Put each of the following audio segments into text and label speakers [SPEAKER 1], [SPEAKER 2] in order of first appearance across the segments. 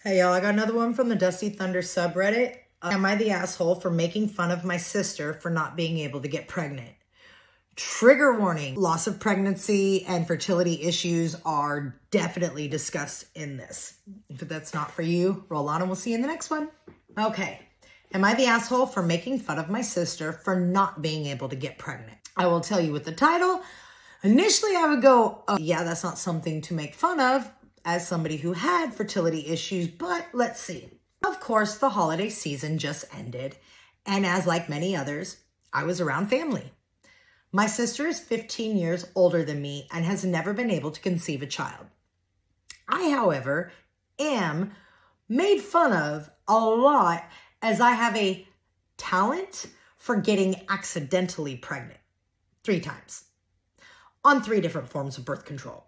[SPEAKER 1] Hey y'all, I got another one from the Dusty Thunder subreddit. Am I the asshole for making fun of my sister for not being able to get pregnant? Trigger warning. Loss of pregnancy and fertility issues are definitely discussed in this. If that's not for you, roll on and we'll see you in the next one. Okay. Am I the asshole for making fun of my sister for not being able to get pregnant? I will tell you with the title. Initially, I would go, oh, yeah, that's not something to make fun of as somebody who had fertility issues, but let's see. Of course, the holiday season just ended, and as like many others, I was around family. My sister is 15 years older than me and has never been able to conceive a child. I, however, am made fun of a lot as I have a talent for getting accidentally pregnant 3 times on 3 different forms of birth control.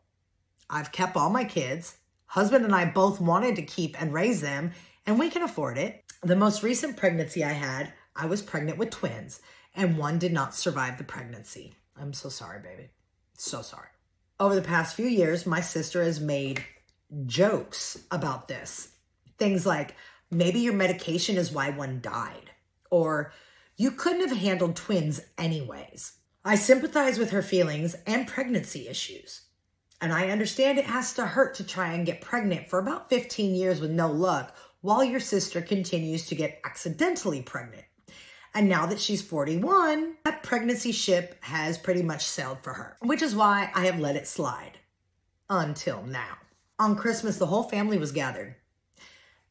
[SPEAKER 1] I've kept all my kids. Husband and I both wanted to keep and raise them, and we can afford it. The most recent pregnancy I had, I was pregnant with twins, and one did not survive the pregnancy. I'm so sorry, baby. So sorry. Over the past few years, my sister has made jokes about this. Things like, maybe your medication is why one died, or you couldn't have handled twins anyways. I sympathize with her feelings and pregnancy issues. And I understand it has to hurt to try and get pregnant for about 15 years with no luck while your sister continues to get accidentally pregnant. And now that she's 41, that pregnancy ship has pretty much sailed for her, which is why I have let it slide until now. On Christmas, the whole family was gathered,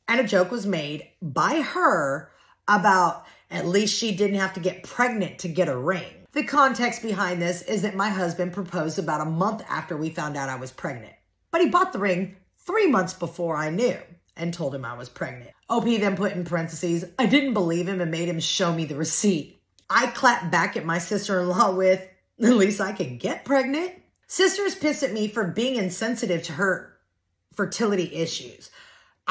[SPEAKER 1] and a joke was made by her about at least she didn't have to get pregnant to get a ring. The context behind this is that my husband proposed about a month after we found out I was pregnant. But he bought the ring 3 months before I knew and told him I was pregnant. OP then put in parentheses, I didn't believe him and made him show me the receipt. I clapped back at my sister-in-law with, at least I could get pregnant. Sister is pissed at me for being insensitive to her fertility issues.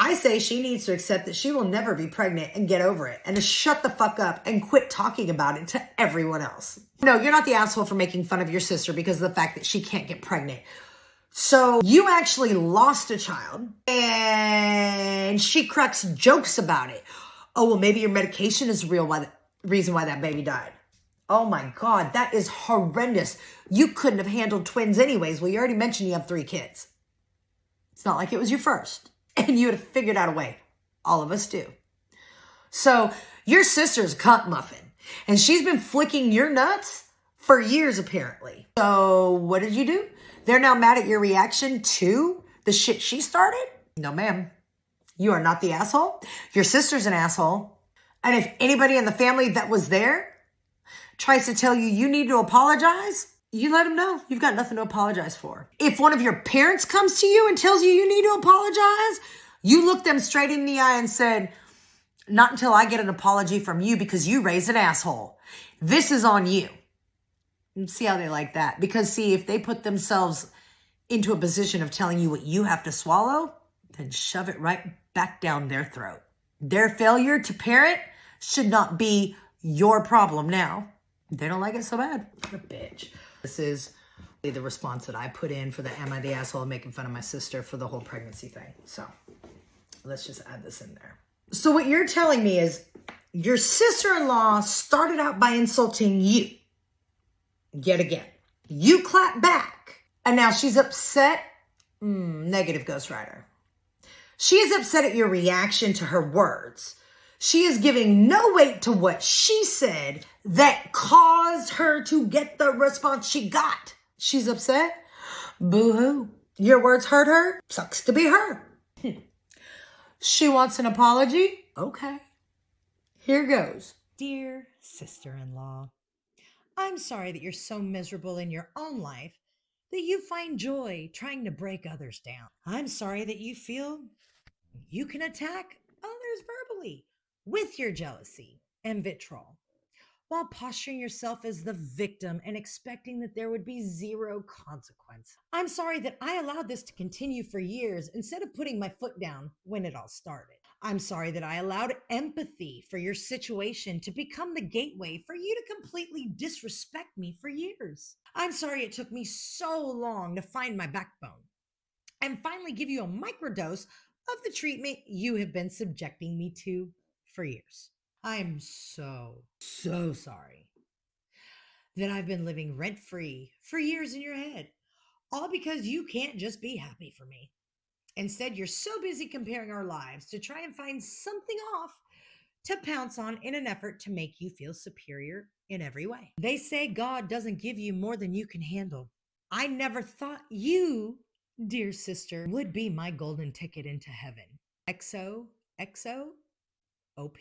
[SPEAKER 1] I say she needs to accept that she will never be pregnant and get over it and to shut the fuck up and quit talking about it to everyone else. No, you're not the asshole for making fun of your sister because of the fact that she can't get pregnant. So you actually lost a child and she cracks jokes about it. Oh, well, maybe your medication is the reason why that baby died. Oh my God, that is horrendous. You couldn't have handled twins anyways. Well, you already mentioned you have 3 kids. It's not like it was your first. And you would have figured out a way. All of us do. So your sister's a cunt muffin. And she's been flicking your nuts for years, apparently. So what did you do? They're now mad at your reaction to the shit she started? No, ma'am. You are not the asshole. Your sister's an asshole. And if anybody in the family that was there tries to tell you you need to apologize, you let them know you've got nothing to apologize for. If one of your parents comes to you and tells you you need to apologize, you look them straight in the eye and said, not until I get an apology from you because you raised an asshole. This is on you. And see how they like that. Because see, if they put themselves into a position of telling you what you have to swallow, then shove it right back down their throat. Their failure to parent should not be your problem now. They don't like it so bad. What a bitch. This is the response that I put in for the am I the asshole making fun of my sister for the whole pregnancy thing. So let's just add this in there. So what you're telling me is your sister-in-law started out by insulting you. Yet again. You clap back. And now she's upset. Negative ghostwriter. She is upset at your reaction to her words. She is giving no weight to what she said that caused her to get the response she got. She's upset? Boo-hoo. Your words hurt her? Sucks to be her. She wants an apology? Okay. Here goes.
[SPEAKER 2] Dear sister-in-law, I'm sorry that you're so miserable in your own life that you find joy trying to break others down. I'm sorry that you feel you can attack others verbally with your jealousy and vitriol, while posturing yourself as the victim and expecting that there would be 0 consequence. I'm sorry that I allowed this to continue for years instead of putting my foot down when it all started. I'm sorry that I allowed empathy for your situation to become the gateway for you to completely disrespect me for years. I'm sorry it took me so long to find my backbone and finally give you a microdose of the treatment you have been subjecting me to for years. I am so sorry that I've been living rent free for years in your head, all because you can't just be happy for me. Instead, you're so busy comparing our lives to try and find something off to pounce on in an effort to make you feel superior in every way. They say God doesn't give you more than you can handle. I never thought you, dear sister, would be my golden ticket into heaven. XOXO OP.